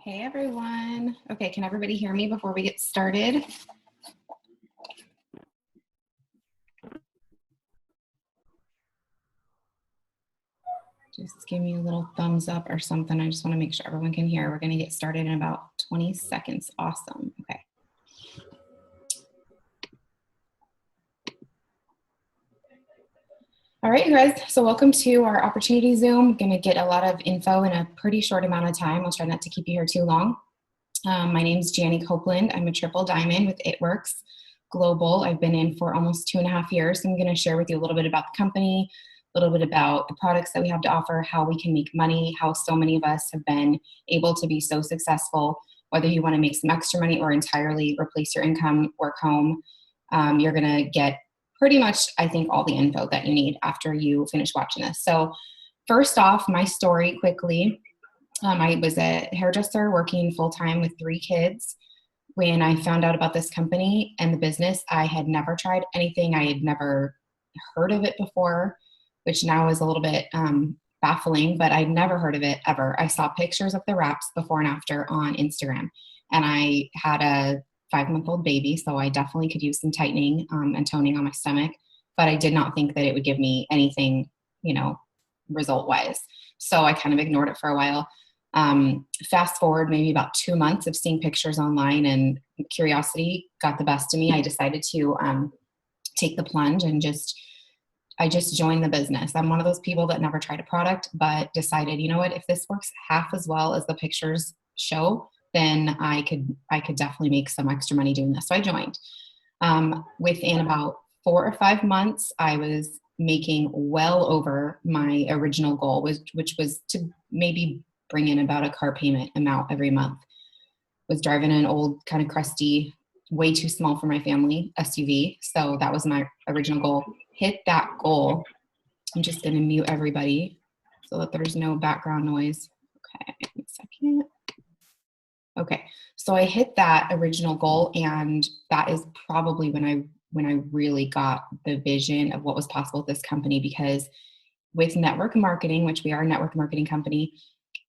Hey everyone. Okay, can everybody hear me before we get started? Just give me a little thumbs up or something. I just want to make sure everyone can hear. We're going to get started in about 20 seconds. Awesome. Okay. All right, you guys. So welcome to our opportunity Zoom. I'm going to get a lot of info in a pretty short amount of time. I'll try not to keep you here too long. My name is Janny Copeland. I'm a triple diamond with It Works Global. I've been in for almost 2.5 years. I'm going to share with you a little bit about the company, a little bit about the products that we have to offer, how we can make money, how so many of us have been able to be so successful, whether you want to make some extra money or entirely replace your income, work home. You're going to get pretty much, I think, all the info that you need after you finish watching this. So first off, my story quickly. I was a hairdresser working full-time with 3 kids. When I found out about this company and the business, I had never tried anything. I had never heard of it before, which now is a little bit baffling, but I'd never heard of it ever. I saw pictures of the wraps before and after on Instagram, and I had a 5-month-old baby, so I definitely could use some tightening and toning on my stomach, but I did not think that it would give me anything, result-wise. So I kind of ignored it for a while. Fast forward maybe about 2 months of seeing pictures online, and curiosity got the best of me. I decided to take the plunge and I just joined the business. I'm one of those people that never tried a product, but decided, you know what, if this works half as well as the pictures show, then I could definitely make some extra money doing this. So I joined. Within about 4 or 5 months, I was making well over my original goal, which was to maybe bring in about a car payment amount every month. Was driving an old kind of crusty, way too small for my family SUV. So that was my original goal. Hit that goal. I'm just going to mute everybody so that there's no background noise. Okay, give me a second. Okay, so I hit that original goal, and that is probably when I really got the vision of what was possible with this company, because with network marketing, which we are a network marketing company,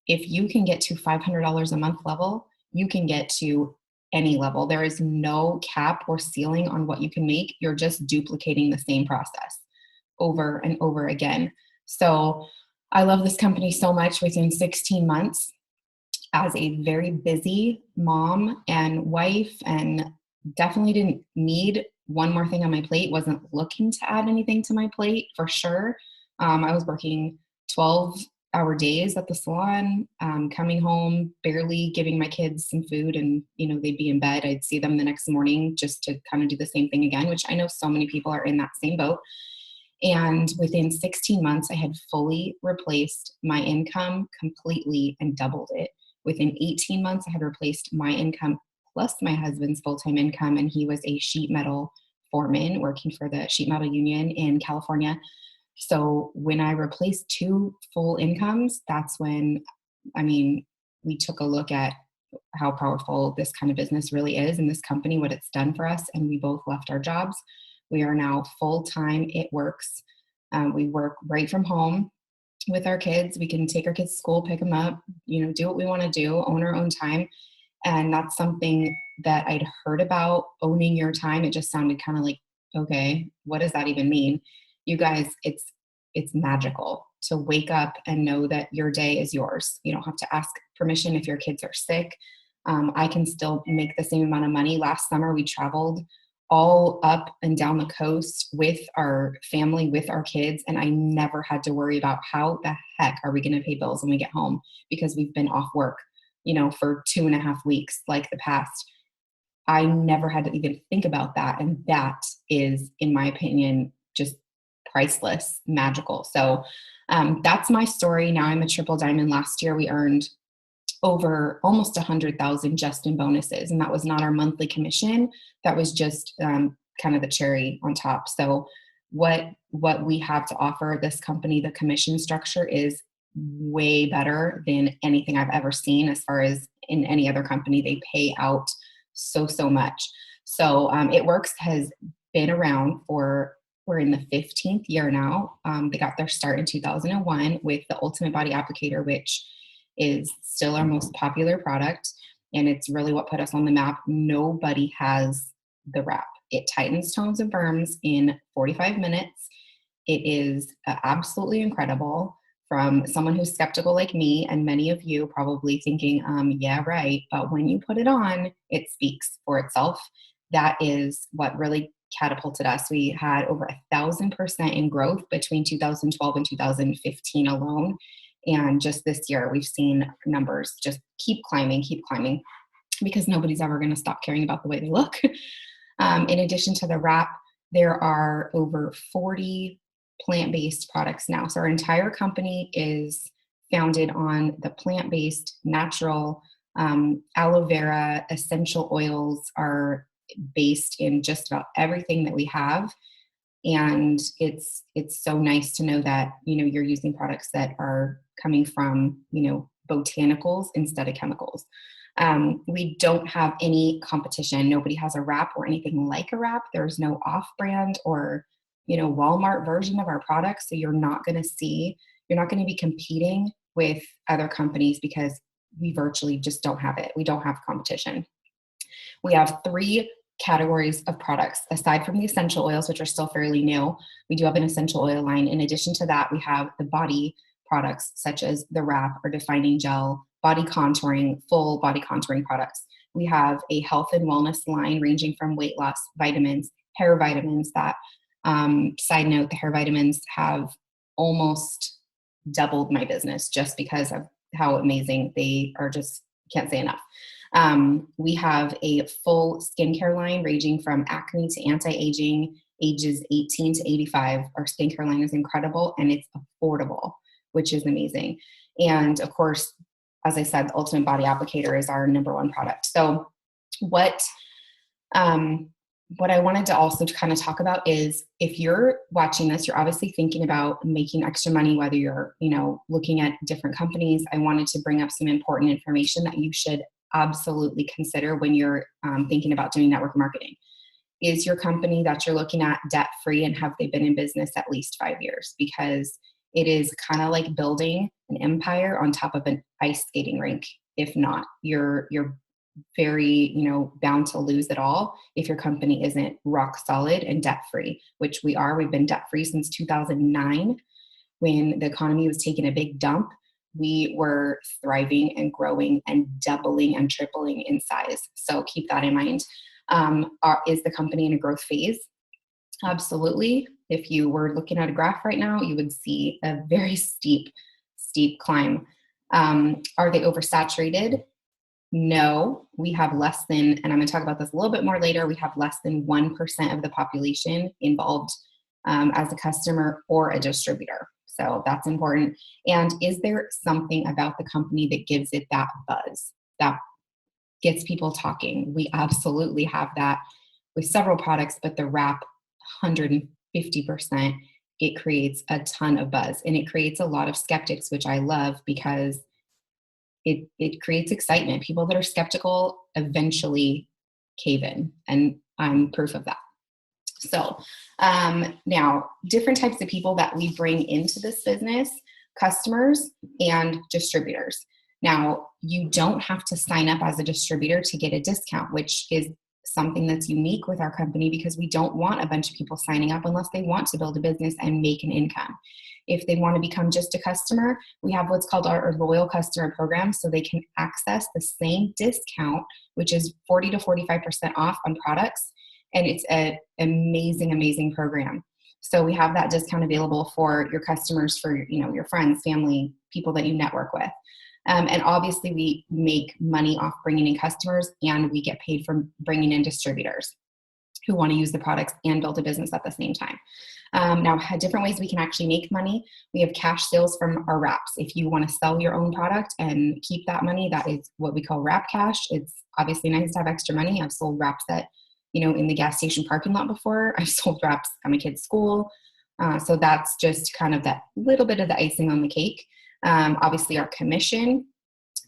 if you can get to $500 a month level, you can get to any level. There is no cap or ceiling on what you can make. You're just duplicating the same process over and over again. So I love this company so much. Within 16 months, as a very busy mom and wife, and definitely didn't need one more thing on my plate, wasn't looking to add anything to my plate for sure. I was working 12-hour days at the salon, coming home, barely giving my kids some food, and they'd be in bed. I'd see them the next morning just to kind of do the same thing again, which I know so many people are in that same boat. And within 16 months, I had fully replaced my income completely and doubled it. Within 18 months, I had replaced my income plus my husband's full-time income, and he was a sheet metal foreman working for the sheet metal union in California. So when I replaced 2 full incomes, that's when, we took a look at how powerful this kind of business really is, and this company, what it's done for us, and we both left our jobs. We are now full-time. It Works. We work right from home with our kids. We can take our kids to school, pick them up, do what we want to do, own our own time. And that's something that I'd heard about, owning your time. It just sounded kind of like, okay, what does that even mean? You guys, it's magical to wake up and know that your day is yours. You don't have to ask permission if your kids are sick. I can still make the same amount of money. Last summer, we traveled all up and down the coast with our family, with our kids, and I never had to worry about how the heck are we going to pay bills when we get home, because we've been off work, for 2.5 weeks, like the past. I never had to even think about that. And that is, in my opinion, just priceless, magical. So that's my story. Now I'm a triple diamond. Last year we earned over almost 100,000 just in bonuses. And that was not our monthly commission. That was just kind of the cherry on top. So what we have to offer this company, the commission structure, is way better than anything I've ever seen. As far as in any other company, they pay out so much. So It Works has been around we're in the 15th year now. They got their start in 2001 with the Ultimate Body Applicator, which is still our most popular product, and it's really what put us on the map. Nobody has the wrap. It tightens, tones, and firms in 45 minutes. It is absolutely incredible. From someone who's skeptical like me, and many of you probably thinking, yeah, right. But when you put it on, it speaks for itself. That is what really catapulted us. We had over 1,000% in growth between 2012 and 2015 alone. And just this year, we've seen numbers just keep climbing, because nobody's ever going to stop caring about the way they look. In addition to the wrap, there are over 40 plant-based products now. So our entire company is founded on the plant-based, natural, aloe vera, essential oils are based in just about everything that we have. And it's so nice to know that, you're using products that are coming from, botanicals instead of chemicals. We don't have any competition. Nobody has a wrap or anything like a wrap. There's no off-brand or, Walmart version of our products. So you're not going to be competing with other companies because we virtually just don't have it. We don't have competition. We have 3 categories of products. Aside from the essential oils, which are still fairly new, we do have an essential oil line. In addition to that, we have the body products such as the wrap or defining gel, body contouring, full body contouring products. We have a health and wellness line ranging from weight loss vitamins, hair vitamins that, side note, the hair vitamins have almost doubled my business just because of how amazing they are. Just can't say enough. We have a full skincare line ranging from acne to anti-aging, ages 18 to 85. Our skincare line is incredible and it's affordable, which is amazing. And of course, as I said, the Ultimate Body Applicator is our #1 product. So what I wanted to also kind of talk about is, if you're watching this, you're obviously thinking about making extra money, whether you're, looking at different companies. I wanted to bring up some important information that you should absolutely consider when you're thinking about doing network marketing. Is your company that you're looking at debt-free, and have they been in business at least 5 years? Because it is kind of like building an empire on top of an ice skating rink. If not, you're very, bound to lose it all if your company isn't rock solid and debt-free, which we are. We've been debt-free since 2009. When the economy was taking a big dump, we were thriving and growing and doubling and tripling in size. So keep that in mind. Is the company in a growth phase? Absolutely. If you were looking at a graph right now, you would see a very steep climb. Are they oversaturated? No, we have less than, and I'm going to talk about this a little bit more later, we have less than 1% of the population involved as a customer or a distributor. So that's important. And is there something about the company that gives it that buzz, that gets people talking? We absolutely have that with several products, but the wrap, 150%, it creates a ton of buzz, and it creates a lot of skeptics, which I love because it creates excitement. People that are skeptical eventually cave in, and I'm proof of that. So now, different types of people that we bring into this business: customers and distributors. Now, you don't have to sign up as a distributor to get a discount, which is something that's unique with our company, because we don't want a bunch of people signing up unless they want to build a business and make an income. If they want to become just a customer, we have what's called our loyal customer program, so they can access the same discount, which is 40 to 45% off on products. And it's an amazing, amazing program. So we have that discount available for your customers, for your friends, family, people that you network with. And obviously we make money off bringing in customers, and we get paid from bringing in distributors who want to use the products and build a business at the same time. Now, different ways we can actually make money. We have cash sales from our wraps. If you want to sell your own product and keep that money, that is what we call wrap cash. It's obviously nice to have extra money. I've sold wraps at, in the gas station parking lot before. I've sold wraps at my kids' school. So that's just kind of that little bit of the icing on the cake. Obviously our commission,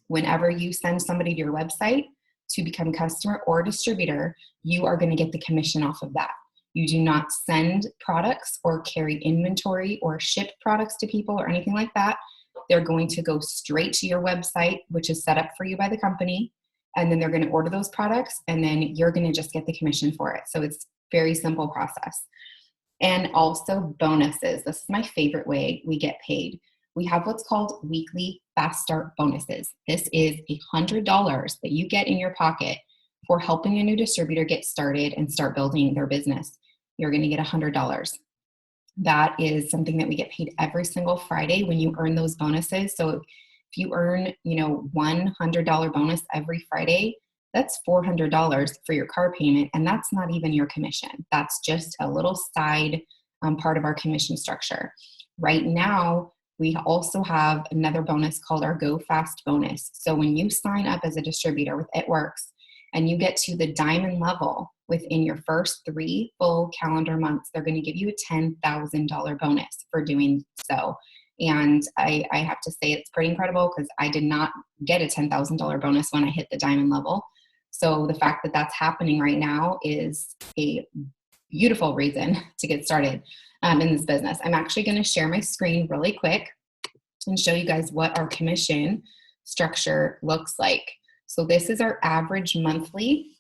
whenever you send somebody to your website to become a customer or distributor, you are going to get the commission off of that. You do not send products or carry inventory or ship products to people or anything like that. they're going to go straight to your website, which is set up for you by the company. And then they're going to order those products, and then you're going to just get the commission for it. So it's very simple process. And also bonuses. This is my favorite way we get paid. We have what's called weekly fast start bonuses. This is $100 that you get in your pocket for helping a new distributor get started and start building their business. You're going to get $100. That is something that we get paid every single Friday when you earn those bonuses. So if you earn, $100 bonus every Friday, that's $400 for your car payment. And that's not even your commission. That's just a little side part of our commission structure. Right now, we also have another bonus called our Go Fast bonus. So when you sign up as a distributor with It Works and you get to the diamond level within your first 3 full calendar months, they're going to give you a $10,000 bonus for doing so. And I have to say it's pretty incredible because I did not get a $10,000 bonus when I hit the diamond level. So the fact that that's happening right now is a beautiful reason to get started in this business. I'm actually going to share my screen really quick and show you guys what our commission structure looks like. So this is our average monthly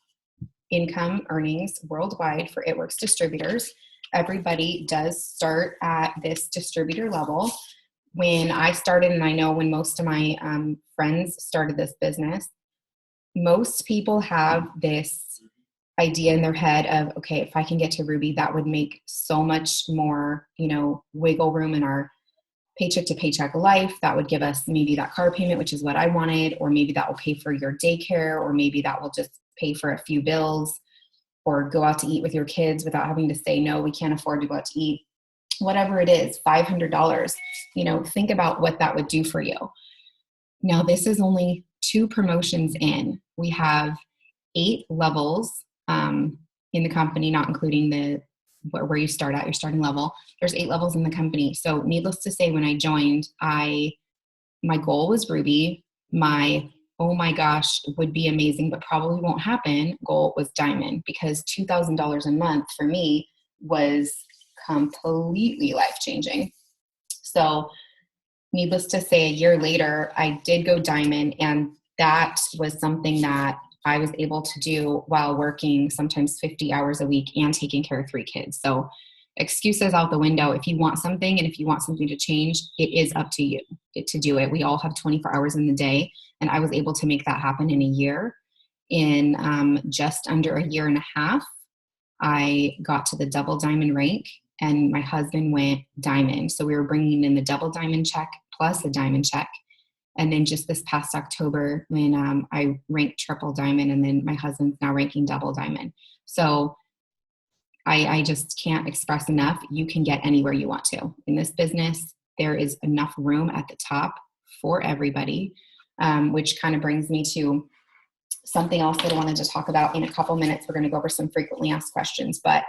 income earnings worldwide for It Works distributors. Everybody does start at this distributor level. When I started, and I know when most of my friends started this business, most people have this idea in their head of, okay, if I can get to Ruby, that would make so much more, wiggle room in our paycheck to paycheck life. That would give us maybe that car payment, which is what I wanted, or maybe that will pay for your daycare, or maybe that will just pay for a few bills, or go out to eat with your kids without having to say, no, we can't afford to go out to eat. Whatever it is, $500, think about what that would do for you. Now, this is only 2 promotions in. We have 8 levels in the company, not including where you start at, your starting level. There's 8 levels in the company. So needless to say, when I joined, my goal was Ruby. My, oh my gosh, would be amazing, but probably won't happen, goal was Diamond, because $2,000 a month for me was completely life-changing. So needless to say, a year later, I did go Diamond, and that was something that I was able to do while working sometimes 50 hours a week and taking care of 3 kids. So excuses out the window. If you want something and if you want something to change, it is up to you to do it. We all have 24 hours in the day, and I was able to make that happen in a year. In just under a year and a half, I got to the double diamond rank, and my husband went diamond. So we were bringing in the double diamond check plus a diamond check. And then just this past October, when I ranked triple diamond, and then my husband's now ranking double diamond. So I just can't express enough. You can get anywhere you want to. In this business, there is enough room at the top for everybody, which kind of brings me to something else that I wanted to talk about in a couple minutes. We're going to go over some frequently asked questions, but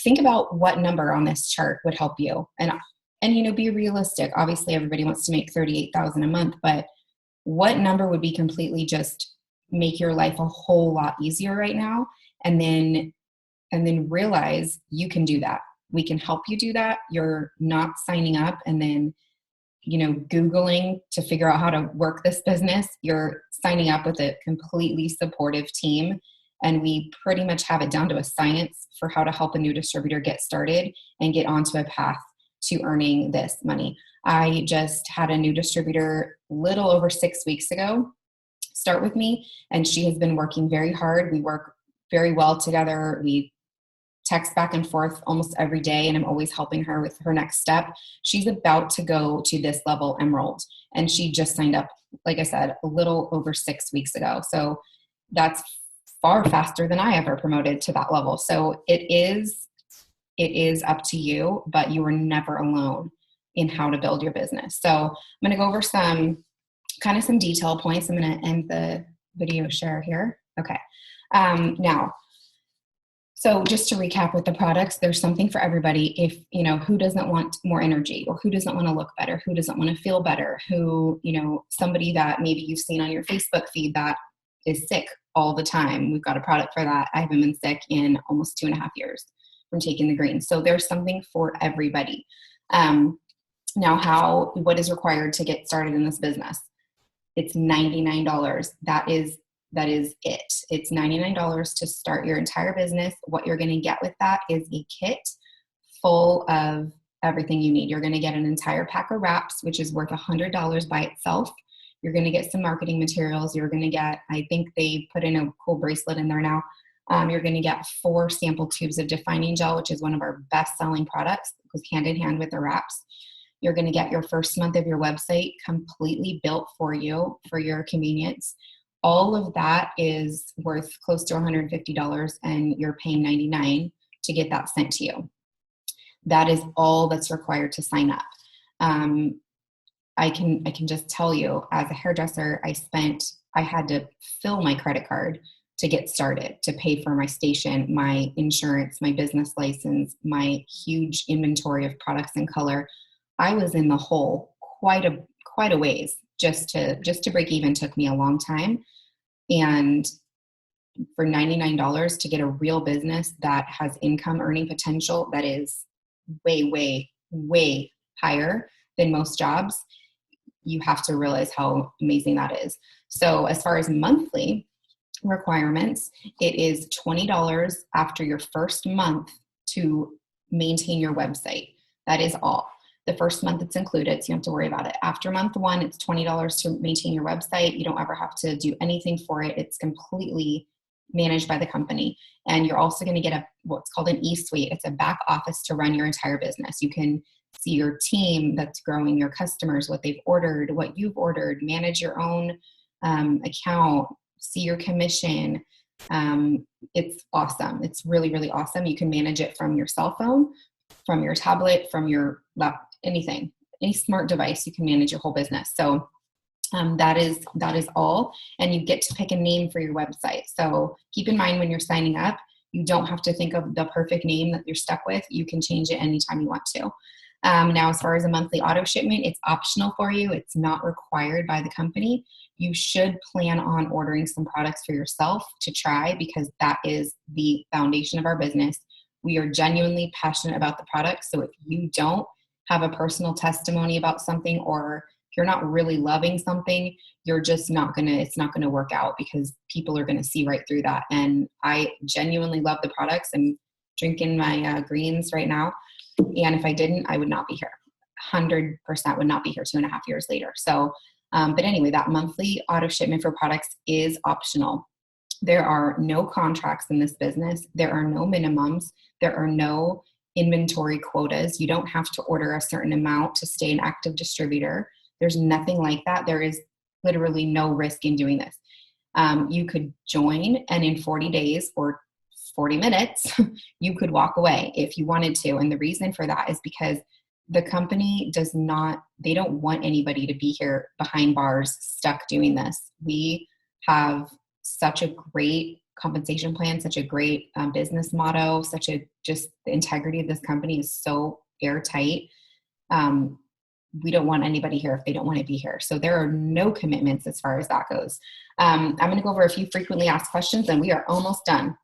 think about what number on this chart would help you. And be realistic. Obviously, everybody wants to make $38,000 a month, but what number would be completely just make your life a whole lot easier right now? And then realize you can do that. We can help you do that. You're not signing up and then, Googling to figure out how to work this business. You're signing up with a completely supportive team. And we pretty much have it down to a science for how to help a new distributor get started and get onto a path to earning this money. I just had a new distributor little over 6 weeks ago start with me, and she has been working very hard. We work very well together. We text back and forth almost every day, and I'm always helping her with her next step. She's about to go to this level Emerald, and she just signed up, like I said, a little over 6 weeks ago. So that's far faster than I ever promoted to that level. So it is up to you, but you are never alone in how to build your business. So I'm going to go over some detail points. I'm going to end the video share here. Okay. Now, so just to recap with the products, there's something for everybody. If, who doesn't want more energy, or who doesn't want to look better, who doesn't want to feel better, who, somebody that maybe you've seen on your Facebook feed that is sick all the time. We've got a product for that. I haven't been sick in almost 2.5 years from taking the greens. So there's something for everybody. Now, what is required to get started in this business? It's $99. That is it. It's $99 to start your entire business. What you're going to get with that is a kit full of everything you need. You're going to get an entire pack of wraps, which is worth $100 by itself. You're going to get some marketing materials. You're going to get, I think they put in a cool bracelet in there now. You're going to get 4 sample tubes of defining gel, which is one of our best selling products. It goes hand in hand with the wraps. You're going to get your first month of your website completely built for you for your convenience. All of that is worth close to $150, and you're paying $99 to get that sent to you. That is all that's required to sign up. I can just tell you, as a hairdresser, I had to fill my credit card to get started, to pay for my station, my insurance, my business license, my huge inventory of products and color. I was in the hole quite a ways. Just to break even took me a long time. And for $99 to get a real business that has income earning potential that is way, way, way higher than most jobs, you have to realize how amazing that is. So as far as monthly requirements, it is $20 after your first month to maintain your website. That is all. The first month it's included, so you don't have to worry about it. After month 1, it's $20 to maintain your website. You don't ever have to do anything for it. It's completely managed by the company. And you're also going to get what's called an e-suite. It's a back office to run your entire business. You can see your team that's growing, your customers, what they've ordered, what you've ordered, manage your own account, see your commission. It's awesome. It's really, really awesome. You can manage it from your cell phone, from your tablet, from your laptop, anything, any smart device. You can manage your whole business. So that is all. And you get to pick a name for your website. So keep in mind when you're signing up, you don't have to think of the perfect name that you're stuck with. You can change it anytime you want to. Now, as far as a monthly auto shipment, it's optional for you. It's not required by the company. You should plan on ordering some products for yourself to try, because that is the foundation of our business. We are genuinely passionate about the product. So if you don't have a personal testimony about something, or if you're not really loving something, you're just it's not gonna work out, because people are gonna see right through that. And I genuinely love the products. I'm drinking my greens right now. And if I didn't, I would not be here. 100% would not be here 2.5 years later. So, but anyway, that monthly auto shipment for products is optional. There are no contracts in this business. There are no minimums. There are no inventory quotas. You don't have to order a certain amount to stay an active distributor. There's nothing like that. There is literally no risk in doing this. You could join, and in 40 days or 40 minutes, you could walk away if you wanted to. And the reason for that is because the company they don't want anybody to be here behind bars stuck doing this. We have such a great compensation plan, such a great business motto, just the integrity of this company is so airtight. We don't want anybody here if they don't want to be here. So there are no commitments as far as that goes. I'm going to go over a few frequently asked questions, and we are almost done.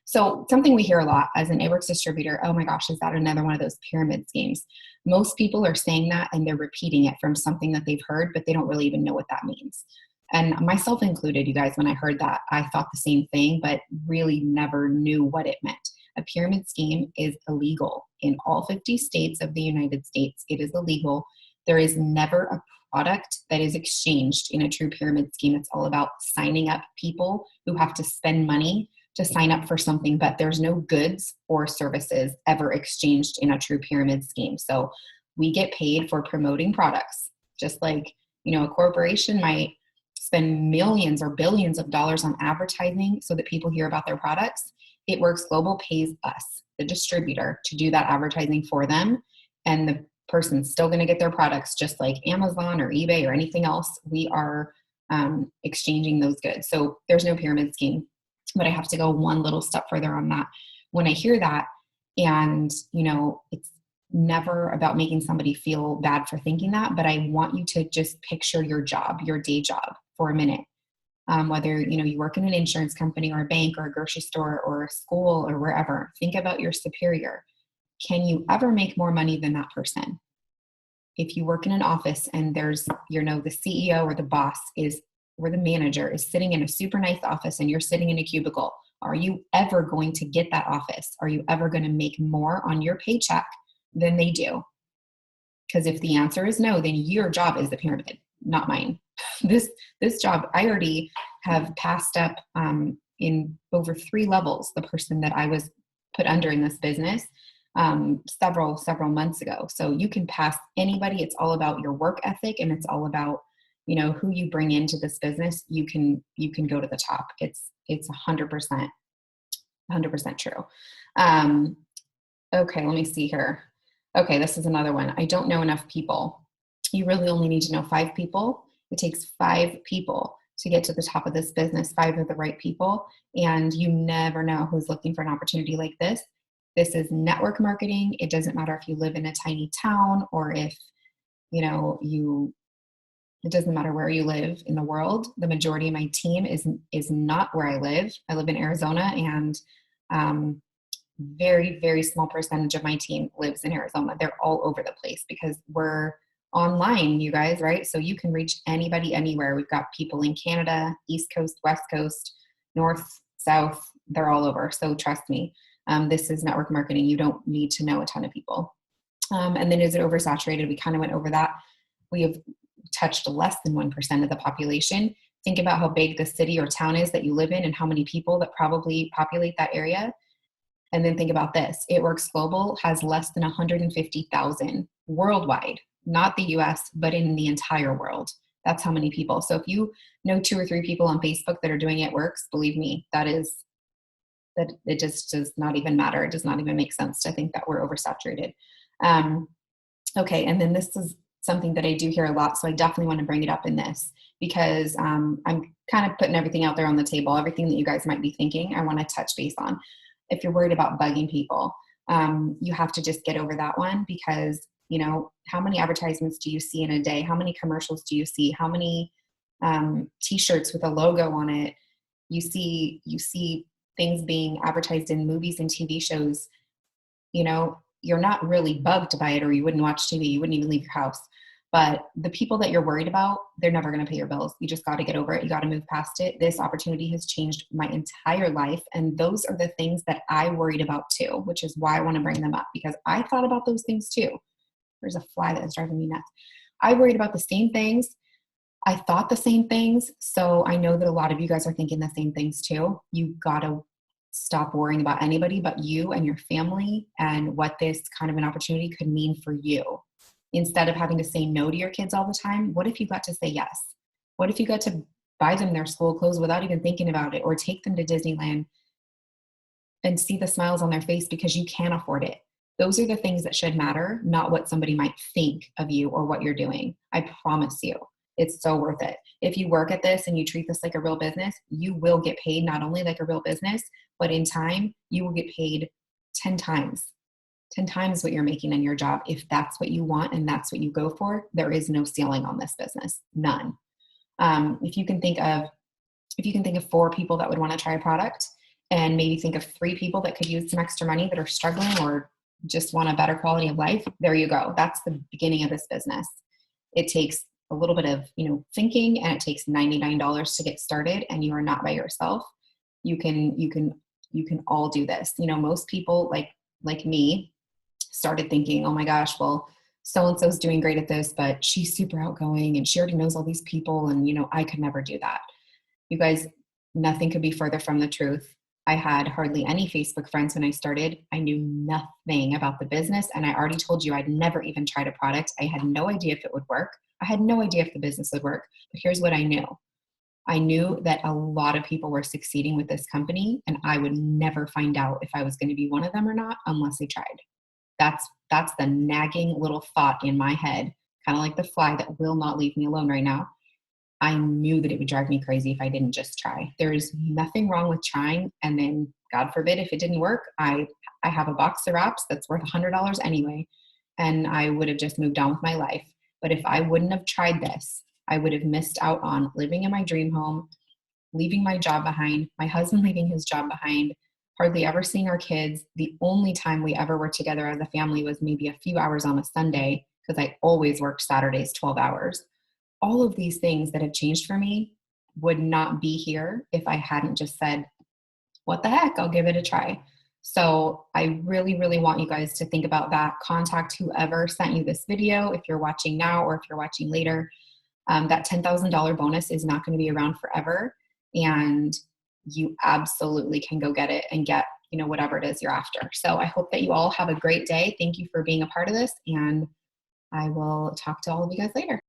So something we hear a lot as an AWorks distributor, oh my gosh, is that another one of those pyramid schemes? Most people are saying that, and they're repeating it from something that they've heard, but they don't really even know what that means. And myself included, you guys, when I heard that, I thought the same thing, but really never knew what it meant. A pyramid scheme is illegal in all 50 states of the United States. It is illegal. There is never a product that is exchanged in a true pyramid scheme. It's all about signing up people who have to spend money to sign up for something, but there's no goods or services ever exchanged in a true pyramid scheme. So we get paid for promoting products, just like, a corporation might spend millions or billions of dollars on advertising so that people hear about their products. AWorks Global pays us, the distributor, to do that advertising for them. And the person's still going to get their products just like Amazon or eBay or anything else. We are exchanging those goods. So there's no pyramid scheme. But I have to go one little step further on that. When I hear that, and, it's never about making somebody feel bad for thinking that, but I want you to just picture your job, your day job for a minute. Whether, you work in an insurance company or a bank or a grocery store or a school or wherever, think about your superior. Can you ever make more money than that person? if you work in an office and there's, the CEO or the boss or the manager is sitting in a super nice office and you're sitting in a cubicle, are you ever going to get that office? Are you ever going to make more on your paycheck than they do? Because if the answer is no, then your job is the pyramid, not mine. This job, I already have passed up in over 3 levels the person that I was put under in this business several months ago. So you can pass anybody. It's all about your work ethic, and it's all about who you bring into this business. You can go to the top. It's 100% true. Okay, let me see here. Okay, this is another one. I don't know enough people. You really only need to know 5 people. It takes 5 people to get to the top of this business, 5 of the right people, and you never know who's looking for an opportunity like this. This is network marketing. It doesn't matter if you live in a tiny town or if, it doesn't matter where you live in the world. The majority of my team is not where I live. I live in Arizona, and very, very small percentage of my team lives in Arizona. They're all over the place because we're online, you guys, right? So you can reach anybody anywhere. We've got people in Canada, East Coast, West Coast, North, South, they're all over. So trust me, this is network marketing. You don't need to know a ton of people. And then is it oversaturated? We kind of went over that. We have touched less than 1% of the population. Think about how big the city or town is that you live in and how many people that probably populate that area. And then think about this. It Works Global has less than 150,000 worldwide, not the US, but in the entire world. That's how many people. So if you know 2 or 3 people on Facebook that are doing It Works, believe me, that it just does not even matter. It does not even make sense to think that we're oversaturated. Okay, and then this is something that I do hear a lot, so I definitely want to bring it up in this because I'm kind of putting everything out there on the table. Everything that you guys might be thinking, I want to touch base on. If you're worried about bugging people, you have to just get over that one because, how many advertisements do you see in a day? How many commercials do you see? How many t-shirts with a logo on it? You see things being advertised in movies and TV shows. You're not really bugged by it or you wouldn't watch TV. You wouldn't even leave your house. But the people that you're worried about, they're never going to pay your bills. You just got to get over it. You got to move past it. This opportunity has changed my entire life. And those are the things that I worried about too, which is why I want to bring them up because I thought about those things too. There's a fly that is driving me nuts. I worried about the same things. I thought the same things. So I know that a lot of you guys are thinking the same things too. You got to stop worrying about anybody but you and your family and what this kind of an opportunity could mean for you. Instead of having to say no to your kids all the time, what if you got to say yes? What if you got to buy them their school clothes without even thinking about it or take them to Disneyland and see the smiles on their face because you can afford it? Those are the things that should matter, not what somebody might think of you or what you're doing. I promise you, it's so worth it. If you work at this and you treat this like a real business, you will get paid not only like a real business, but in time, you will get paid 10 times what you're making in your job. If that's what you want and that's what you go for, there is no ceiling on this business, none. If you can think of 4 people that would want to try a product and maybe think of 3 people that could use some extra money that are struggling or just want a better quality of life, there you go. That's the beginning of this business. It takes a little bit of, thinking, and it takes $99 to get started, and you are not by yourself. You can all do this. Most people like me started thinking, oh my gosh, well, so-and-so's doing great at this, but she's super outgoing and she already knows all these people. And, I could never do that. You guys, nothing could be further from the truth. I had hardly any Facebook friends when I started. I knew nothing about the business. And I already told you I'd never even tried a product. I had no idea if it would work. I had no idea if the business would work. But here's what I knew. I knew that a lot of people were succeeding with this company, and I would never find out if I was going to be one of them or not unless I tried. That's the nagging little thought in my head, kind of like the fly that will not leave me alone right now. I knew that it would drive me crazy if I didn't just try. There's nothing wrong with trying. And then God forbid, if it didn't work, I have a box of wraps that's worth $100 anyway. And I would have just moved on with my life. But if I wouldn't have tried this, I would have missed out on living in my dream home, leaving my job behind, my husband leaving his job behind, hardly ever seeing our kids. The only time we ever were together as a family was maybe a few hours on a Sunday because I always worked Saturdays 12 hours. All of these things that have changed for me would not be here if I hadn't just said, what the heck, I'll give it a try. So I really, really want you guys to think about that. Contact whoever sent you this video, if you're watching now or if you're watching later. That $10,000 bonus is not going to be around forever, and you absolutely can go get it and get, whatever it is you're after. So I hope that you all have a great day. Thank you for being a part of this, and I will talk to all of you guys later.